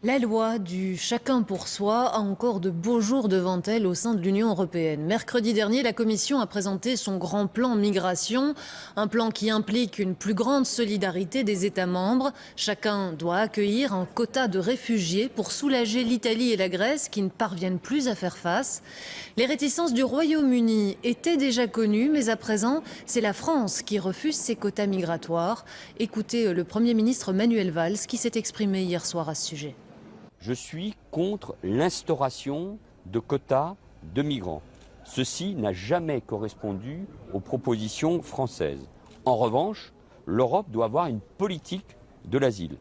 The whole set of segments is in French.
La loi du chacun pour soi a encore de beaux jours devant elle au sein de l'Union européenne. Mercredi dernier, la Commission a présenté son grand plan migration, un plan qui implique une plus grande solidarité des États membres. Chacun doit accueillir un quota de réfugiés pour soulager l'Italie et la Grèce qui ne parviennent plus à faire face. Les réticences du Royaume-Uni étaient déjà connues, mais à présent, c'est la France qui refuse ces quotas migratoires. Écoutez le Premier ministre Manuel Valls qui s'est exprimé hier soir à ce sujet. Je suis contre l'instauration de quotas de migrants. Ceci n'a jamais correspondu aux propositions françaises. En revanche, l'Europe doit avoir une politique de l'asile.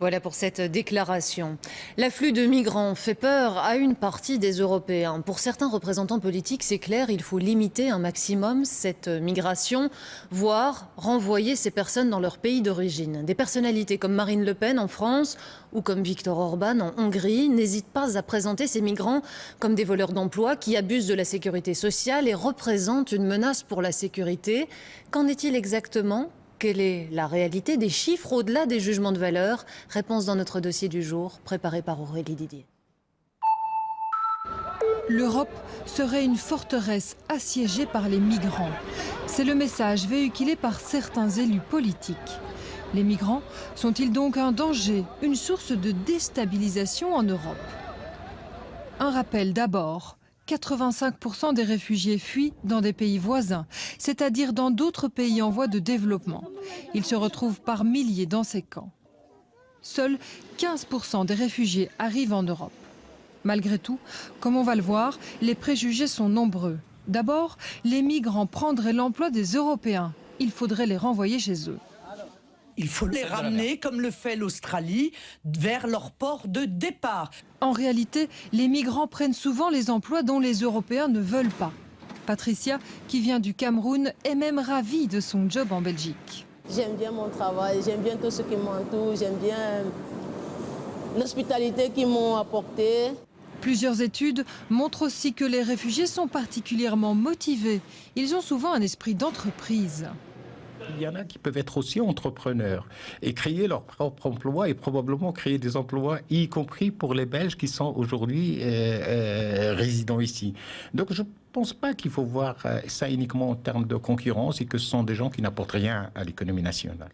Voilà pour cette déclaration. L'afflux de migrants fait peur à une partie des Européens. Pour certains représentants politiques, c'est clair, il faut limiter un maximum cette migration, voire renvoyer ces personnes dans leur pays d'origine. Des personnalités comme Marine Le Pen en France ou comme Viktor Orban en Hongrie n'hésitent pas à présenter ces migrants comme des voleurs d'emploi qui abusent de la sécurité sociale et représentent une menace pour la sécurité. Qu'en est-il exactement ? Quelle est la réalité des chiffres au-delà des jugements de valeur? Réponse dans notre dossier du jour, préparé par Aurélie Didier. L'Europe serait une forteresse assiégée par les migrants. C'est le message véhiculé par certains élus politiques. Les migrants sont-ils donc un danger, une source de déstabilisation en Europe? Un rappel d'abord. 85% des réfugiés fuient dans des pays voisins, c'est-à-dire dans d'autres pays en voie de développement. Ils se retrouvent par milliers dans ces camps. Seuls 15% des réfugiés arrivent en Europe. Malgré tout, comme on va le voir, les préjugés sont nombreux. D'abord, les migrants prendraient l'emploi des Européens. Il faudrait les renvoyer chez eux. Il faut les ramener, comme le fait l'Australie, vers leur port de départ. En réalité, les migrants prennent souvent les emplois dont les Européens ne veulent pas. Patricia, qui vient du Cameroun, est même ravie de son job en Belgique. J'aime bien mon travail, j'aime bien tout ce qui m'entoure, j'aime bien l'hospitalité qu'ils m'ont apportée. Plusieurs études montrent aussi que les réfugiés sont particulièrement motivés. Ils ont souvent un esprit d'entreprise. Il y en a qui peuvent être aussi entrepreneurs et créer leur propre emploi et probablement créer des emplois, y compris pour les Belges qui sont aujourd'hui résidents ici. Donc je ne pense pas qu'il faut voir ça uniquement en termes de concurrence et que ce sont des gens qui n'apportent rien à l'économie nationale.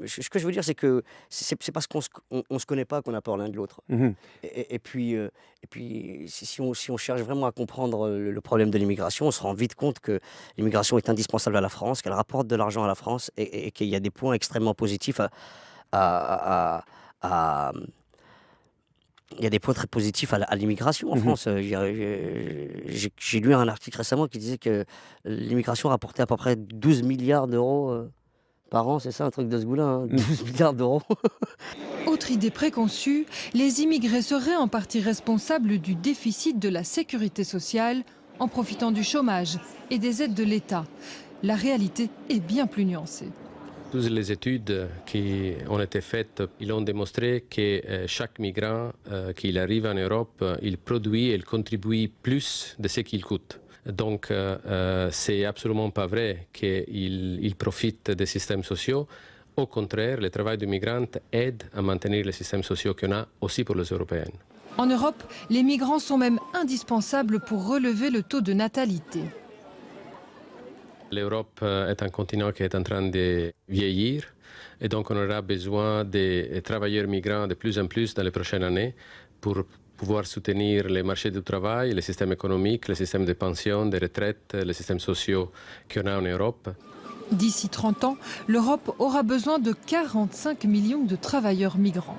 Ce que je veux dire, c'est que c'est parce qu'on se connaît pas qu'on a peur l'un de l'autre. Et puis, si on cherche vraiment à comprendre le problème de l'immigration, on se rend vite compte que l'immigration est indispensable à la France, qu'elle rapporte de l'argent à la France et qu'il y a des points extrêmement positifs il y a des points très positifs à l'immigration en France. J'ai lu un article récemment qui disait que l'immigration rapportait à peu près 12 milliards d'euros par an, c'est ça un truc de ce goût-là, hein, 12 milliards d'euros. Autre idée préconçue, les immigrés seraient en partie responsables du déficit de la sécurité sociale en profitant du chômage et des aides de l'État. La réalité est bien plus nuancée. Toutes les études qui ont été faites, ils ont démontré que chaque migrant qui arrive en Europe, il produit et il contribue plus de ce qu'il coûte. Donc, c'est absolument pas vrai qu'ils profitent des systèmes sociaux. Au contraire, le travail des migrants aide à maintenir les systèmes sociaux qu'on a aussi pour les Européennes. En Europe, les migrants sont même indispensables pour relever le taux de natalité. L'Europe est un continent qui est en train de vieillir et donc on aura besoin de travailleurs migrants de plus en plus dans les prochaines années pour pouvoir soutenir les marchés du travail, les systèmes économiques, les systèmes de pension, de retraite, les systèmes sociaux qu'on a en Europe. D'ici 30 ans, l'Europe aura besoin de 45 millions de travailleurs migrants.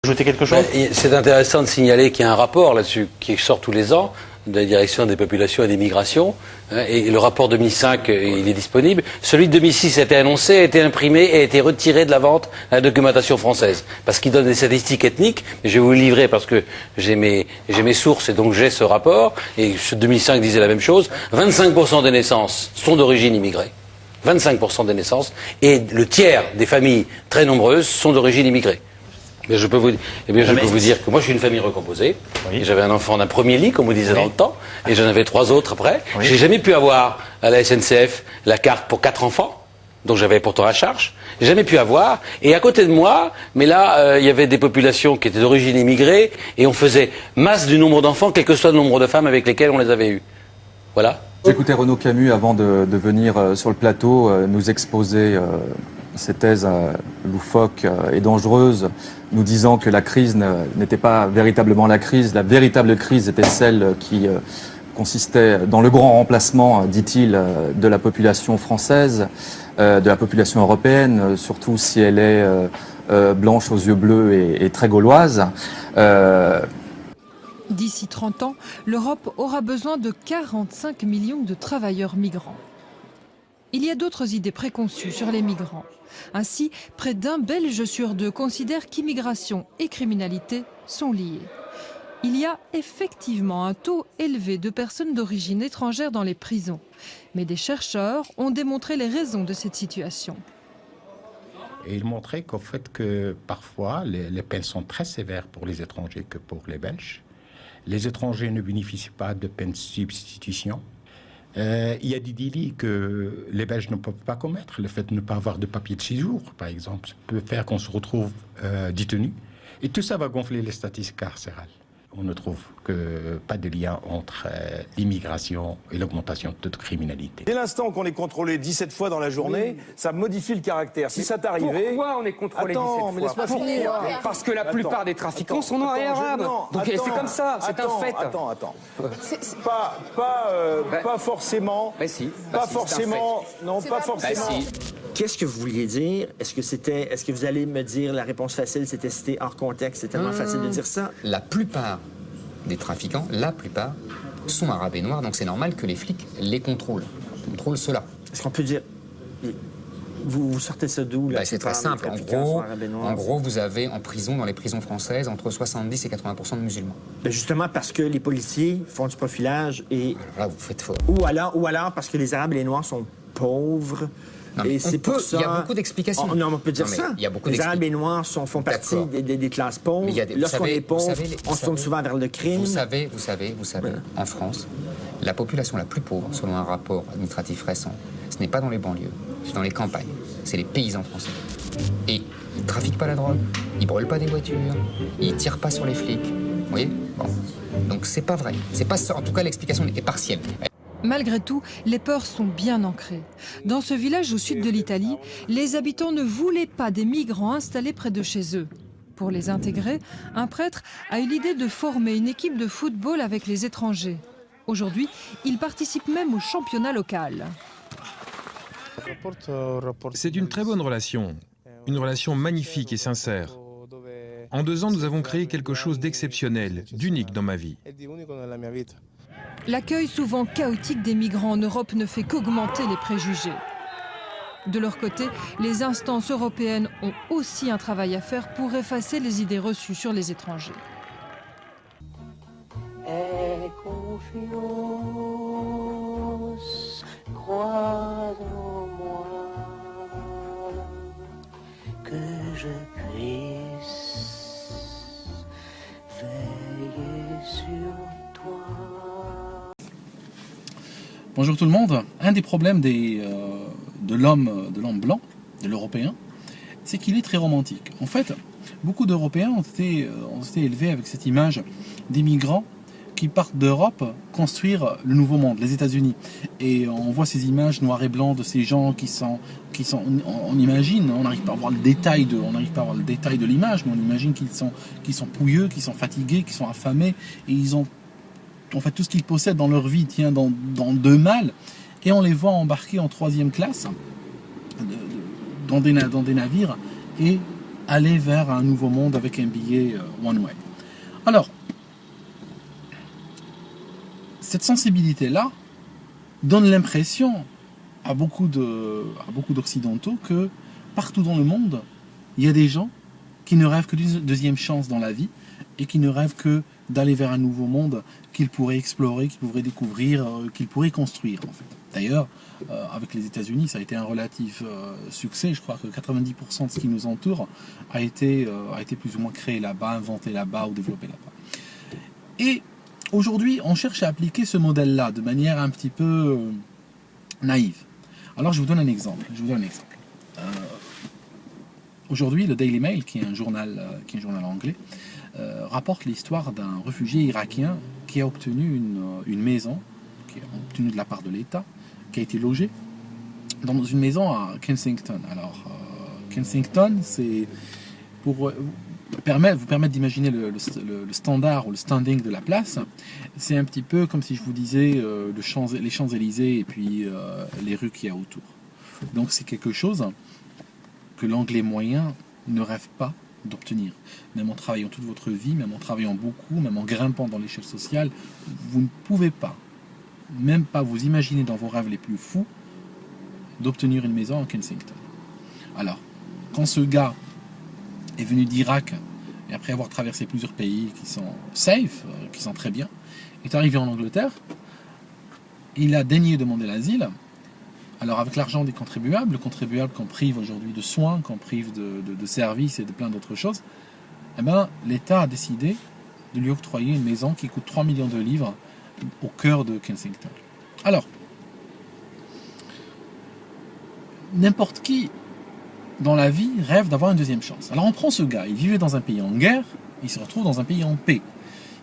Ajouter quelque chose ? C'est intéressant de signaler qu'il y a un rapport là-dessus qui sort tous les ans de la direction des populations et des migrations. Et le rapport 2005, il est disponible. Celui de 2006 a été annoncé, a été imprimé et a été retiré de la vente à la documentation française. Parce qu'il donne des statistiques ethniques. Et je vais vous le livrer parce que j'ai mes sources et donc j'ai ce rapport. Et ce 2005 disait la même chose. 25% des naissances sont d'origine immigrée. 25% des naissances. Et le tiers des familles très nombreuses sont d'origine immigrée. Mais je peux vous dire que moi je suis une famille recomposée. Oui. J'avais un enfant d'un premier lit, comme on disait dans le temps, et j'en avais 3 autres après. Oui. J'ai jamais pu avoir à la SNCF la carte pour 4 enfants. dont j'avais pourtant à charge, j'ai jamais pu avoir. Et à côté de moi, mais là, il y avait des populations qui étaient d'origine immigrée, et on faisait masse du nombre d'enfants, quel que soit le nombre de femmes avec lesquelles on les avait eus. Voilà. J'écoutais Renaud Camus avant de venir sur le plateau nous exposer ces thèses loufoques et dangereuses, nous disant que la crise n'était pas véritablement la crise. La véritable crise était celle qui consistait dans le grand remplacement, dit-il, de la population française, de la population européenne, surtout si elle est blanche aux yeux bleus et très gauloise. D'ici 30 ans, l'Europe aura besoin de 45 millions de travailleurs migrants. Il y a d'autres idées préconçues sur les migrants. Ainsi, près d'un Belge sur deux considère qu'immigration et criminalité sont liées. Il y a effectivement un taux élevé de personnes d'origine étrangère dans les prisons. Mais des chercheurs ont démontré les raisons de cette situation. Et ils montraient qu'au fait que parfois les peines sont très sévères pour les étrangers que pour les Belges. Les étrangers ne bénéficient pas de peine de substitution. Il y a des délits que les Belges ne peuvent pas commettre. Le fait de ne pas avoir de papier de séjour, par exemple, peut faire qu'on se retrouve détenu. Et tout ça va gonfler les statistiques carcérales. On ne trouve pas de lien entre l'immigration et l'augmentation de toute criminalité. Dès l'instant qu'on est contrôlé 17 fois dans la journée, ça modifie le caractère. Si ça t'arrivait... Pourquoi on est contrôlé 17 fois? Mais laisse-moi finir. Parce que la plupart des trafiquants sont noirs et arabes. Donc c'est comme ça, c'est un fait. Attends. Pas forcément... Mais si. Pas forcément... Non, pas forcément... Si. Qu'est-ce que vous vouliez dire? Est-ce que vous allez me dire la réponse facile, c'était cité hors contexte? C'est tellement facile de dire ça. La plupart des trafiquants, sont arabes et noirs, donc c'est normal que les flics les contrôlent cela. Est-ce qu'on peut dire... Vous sortez ça d'où? C'est très simple. En gros, vous avez en prison, dans les prisons françaises, entre 70 et 80% de musulmans. Justement parce que les policiers font du profilage et... Là, vous faites faux. Ou alors parce que les arabes et les noirs sont pauvres. Non, et c'est pour ça. Il y a beaucoup d'explications. Non, on peut dire ça. Il y a beaucoup les arabes et les noirs font partie des classes pauvres. Lorsqu'on est pauvre, on se tourne souvent vers le crime. Vous savez, en France, la population la plus pauvre, selon un rapport administratif récent, ce n'est pas dans les banlieues, c'est dans les campagnes. C'est les paysans français. Et ils ne trafiquent pas la drogue, ils brûlent pas des voitures, ils tirent pas sur les flics. Vous voyez? Bon. Donc c'est pas vrai. C'est pas ça. En tout cas, l'explication est partielle. Malgré tout, les peurs sont bien ancrées. Dans ce village au sud de l'Italie, les habitants ne voulaient pas des migrants installés près de chez eux. Pour les intégrer, un prêtre a eu l'idée de former une équipe de football avec les étrangers. Aujourd'hui, ils participent même au championnat local. C'est une très bonne relation, une relation magnifique et sincère. En 2 ans, nous avons créé quelque chose d'exceptionnel, d'unique dans ma vie. L'accueil souvent chaotique des migrants en Europe ne fait qu'augmenter les préjugés. De leur côté, les instances européennes ont aussi un travail à faire pour effacer les idées reçues sur les étrangers. Aie confiance, crois en moi, que je puisse veiller sur toi. Bonjour tout le monde. Un des problèmes de l'homme blanc, de l'Européen, c'est qu'il est très romantique. En fait, beaucoup d'Européens ont été élevés avec cette image des migrants qui partent d'Europe construire le nouveau monde, les États-Unis. Et on voit ces images noires et blancs de ces gens qui sont on imagine, on n'arrive pas à voir le détail de l'image, mais on imagine qu'ils sont pouilleux, qu'ils sont fatigués, qu'ils sont affamés, et ils ont en fait tout ce qu'ils possèdent dans leur vie tient dans 2 malles, et on les voit embarquer en 3e classe dans des navires et aller vers un nouveau monde avec un billet one way. Alors, cette sensibilité-là donne l'impression à beaucoup d'Occidentaux que partout dans le monde, il y a des gens qui ne rêvent que d'une 2e chance dans la vie et qui ne rêvent que d'aller vers un nouveau monde qu'ils pourraient explorer, qu'ils pourraient découvrir, qu'ils pourraient construire en fait. D'ailleurs, avec les États-Unis, ça a été un relatif succès. Je crois que 90% de ce qui nous entoure a été plus ou moins créé là-bas, inventé là-bas ou développé là-bas. Et aujourd'hui, on cherche à appliquer ce modèle-là de manière un petit peu naïve. Alors, je vous donne un exemple. Aujourd'hui, le Daily Mail, qui est un journal anglais, rapporte l'histoire d'un réfugié irakien qui a obtenu une maison, qui a obtenu de la part de l'État, qui a été logé dans une maison à Kensington. Alors, Kensington, c'est pour vous permettre d'imaginer le standard ou le standing de la place. C'est un petit peu comme si je vous disais les Champs-Élysées et puis les rues qu'il y a autour. Donc c'est quelque chose que l'anglais moyen ne rêve pas d'obtenir. Même en travaillant toute votre vie, même en travaillant beaucoup, même en grimpant dans l'échelle sociale, vous ne pouvez pas, même pas vous imaginer dans vos rêves les plus fous, d'obtenir une maison à Kensington. Alors, quand ce gars est venu d'Irak, et après avoir traversé plusieurs pays qui sont safe, qui sont très bien, est arrivé en Angleterre, il a daigné demander l'asile. Alors avec l'argent des contribuables, le contribuable qu'on prive aujourd'hui de soins, qu'on prive de services et de plein d'autres choses, eh ben, l'État a décidé de lui octroyer une maison qui coûte 3 millions de livres au cœur de Kensington. Alors, n'importe qui dans la vie rêve d'avoir une deuxième chance. Alors on prend ce gars, il vivait dans un pays en guerre, il se retrouve dans un pays en paix.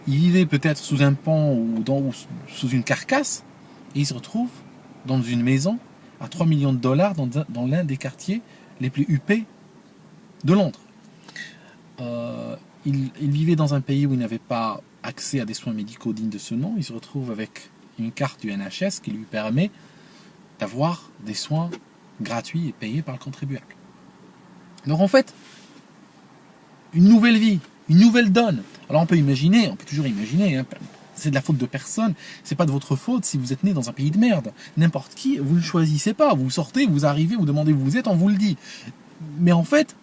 Il vivait peut-être sous un pont ou sous une carcasse, et il se retrouve dans une maison à 3 millions de dollars dans l'un des quartiers les plus huppés de Londres. Il vivait dans un pays où il n'avait pas accès à des soins médicaux dignes de ce nom. Il se retrouve avec une carte du NHS qui lui permet d'avoir des soins gratuits et payés par le contribuable. Donc en fait, une nouvelle vie, une nouvelle donne. Alors on peut toujours imaginer, hein, c'est de la faute de personne, c'est pas de votre faute si vous êtes né dans un pays de merde. N'importe qui, vous ne choisissez pas, vous sortez, vous arrivez, vous demandez où vous êtes, on vous le dit. Mais en fait,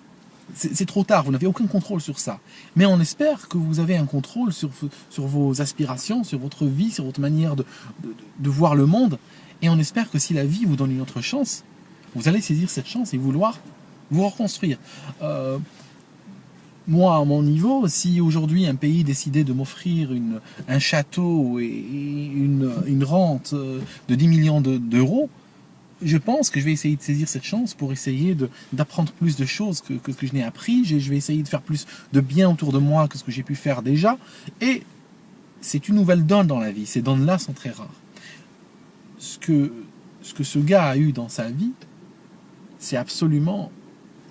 c'est trop tard, vous n'avez aucun contrôle sur ça. Mais on espère que vous avez un contrôle sur vos aspirations, sur votre vie, sur votre manière de voir le monde. Et on espère que si la vie vous donne une autre chance, vous allez saisir cette chance et vouloir vous reconstruire. Moi, à mon niveau, si aujourd'hui un pays décidait de m'offrir un château et une rente de 10 millions d'euros, je pense que je vais essayer de saisir cette chance pour essayer d'apprendre plus de choses que je n'ai appris. Je vais essayer de faire plus de bien autour de moi que ce que j'ai pu faire déjà. Et c'est une nouvelle donne dans la vie. Ces donnes-là sont très rares. Ce que ce gars a eu dans sa vie, c'est absolument...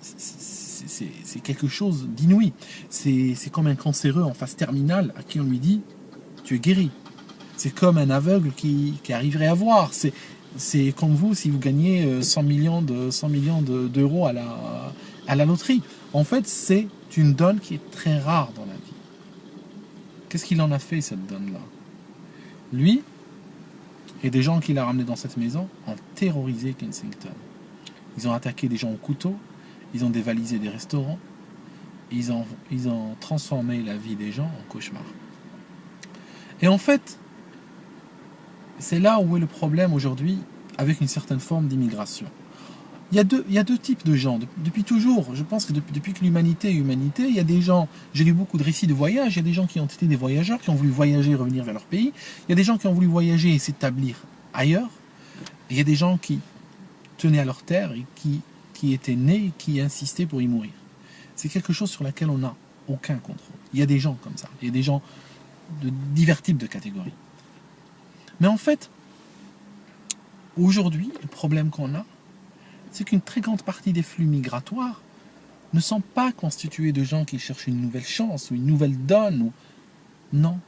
C'est quelque chose d'inouï. C'est comme un cancéreux en phase terminale à qui on lui dit « tu es guéri ». C'est comme un aveugle qui arriverait à voir. C'est comme vous si vous gagnez 100 millions d'euros à la loterie. En fait, c'est une donne qui est très rare dans la vie. Qu'est-ce qu'il en a fait, cette donne-là? Lui et des gens qu'il a ramenés dans cette maison ont terrorisé Kensington. Ils ont attaqué des gens au couteau, ils ont dévalisé des restaurants, ils ont transformé la vie des gens en cauchemar. Et en fait, c'est là où est le problème aujourd'hui avec une certaine forme d'immigration. Il y a deux types de gens. Depuis toujours, je pense que depuis que l'humanité est humanité, il y a des gens, j'ai lu beaucoup de récits de voyage, il y a des gens qui ont été des voyageurs, qui ont voulu voyager et revenir vers leur pays. Il y a des gens qui ont voulu voyager et s'établir ailleurs. Et il y a des gens qui tenaient à leur terre et qui étaient nés et qui insistaient pour y mourir. C'est quelque chose sur laquelle on n'a aucun contrôle. Il y a des gens comme ça. Il y a des gens de divers types de catégories. Mais en fait, aujourd'hui, le problème qu'on a, c'est qu'une très grande partie des flux migratoires ne sont pas constitués de gens qui cherchent une nouvelle chance ou une nouvelle donne. Non,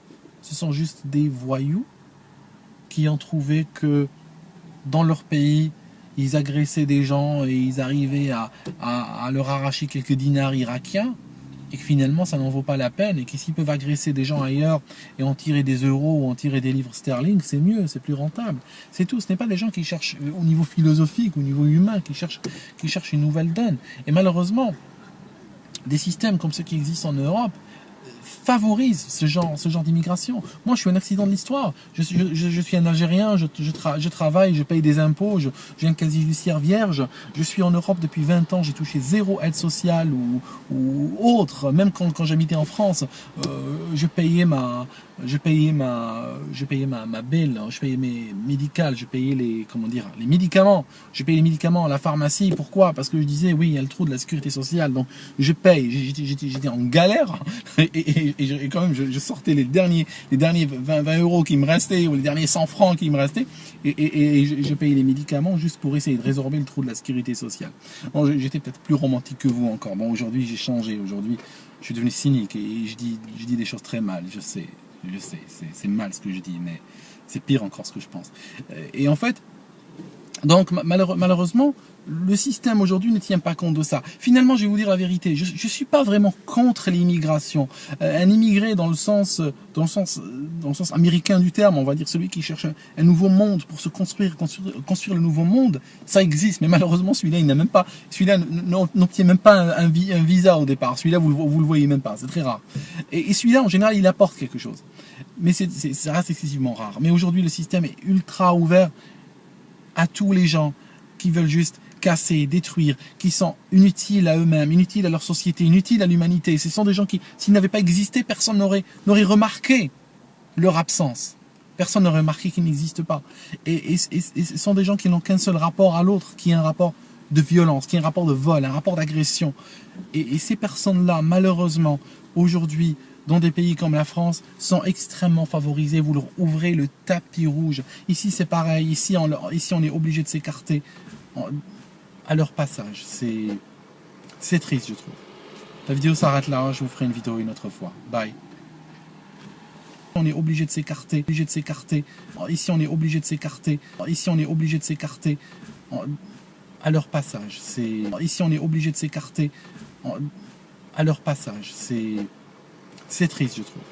ce sont juste des voyous qui ont trouvé que dans leur pays, ils agressaient des gens et ils arrivaient à leur arracher quelques dinars irakiens, et que finalement ça n'en vaut pas la peine, et que s'ils peuvent agresser des gens ailleurs et en tirer des euros ou en tirer des livres sterling, c'est mieux, c'est plus rentable. C'est tout, ce n'est pas des gens qui cherchent au niveau philosophique, au niveau humain, qui cherchent une nouvelle donne. Et malheureusement, des systèmes comme ceux qui existent en Europe favorise ce genre d'immigration. Moi, je suis un accident de l'histoire. Je suis un Algérien, je travaille, je paye des impôts, j'ai un casier judiciaire vierge. Je suis en Europe depuis 20 ans, j'ai touché 0 aide sociale ou autre. Même quand j'habitais en France, je payais ma belle, je payais mes médicales, je payais les médicaments. Je payais les médicaments à la pharmacie. Pourquoi? Parce que je disais, oui, il y a le trou de la sécurité sociale, donc je paye. J'étais en galère et quand même, je sortais les derniers 20 euros qui me restaient ou les derniers 100 francs qui me restaient et je payais les médicaments juste pour essayer de résorber le trou de la sécurité sociale. Bon, j'étais peut-être plus romantique que vous encore. Bon, aujourd'hui, j'ai changé. Aujourd'hui, je suis devenu cynique et je dis des choses très mal. Je sais, c'est mal ce que je dis, mais c'est pire encore ce que je pense. Et en fait, donc malheureusement, le système aujourd'hui ne tient pas compte de ça. Finalement, je vais vous dire la vérité, je ne suis pas vraiment contre l'immigration. Un immigré dans le sens américain du terme, on va dire celui qui cherche un nouveau monde pour se construire le nouveau monde, ça existe. Mais malheureusement, celui-là, il n'a même pas, celui-là n'obtient même pas un visa au départ. Celui-là, vous le voyez même pas, c'est très rare. Et celui-là, en général, il apporte quelque chose. Mais ça reste excessivement rare. Mais aujourd'hui, le système est ultra ouvert à tous les gens qui veulent juste casser, détruire, qui sont inutiles à eux-mêmes, inutiles à leur société, inutiles à l'humanité. Ce sont des gens qui, s'ils n'avaient pas existé, personne n'aurait remarqué leur absence. Personne n'aurait remarqué qu'ils n'existent pas. Et ce sont des gens qui n'ont qu'un seul rapport à l'autre, qui est un rapport de violence, qui est un rapport de vol, un rapport d'agression. Et ces personnes-là, malheureusement, aujourd'hui, dans des pays comme la France, sont extrêmement favorisés. Vous leur ouvrez le tapis rouge. Ici, c'est pareil. Ici, on est obligé de s'écarter à leur passage. C'est triste, je trouve. La vidéo s'arrête là. Je vous ferai une vidéo une autre fois. Bye. On est obligé de s'écarter. Ici, on est obligé de s'écarter. Ici, on est obligé de s'écarter à leur passage. Ici, on est obligé de s'écarter à leur passage. C'est triste, je trouve.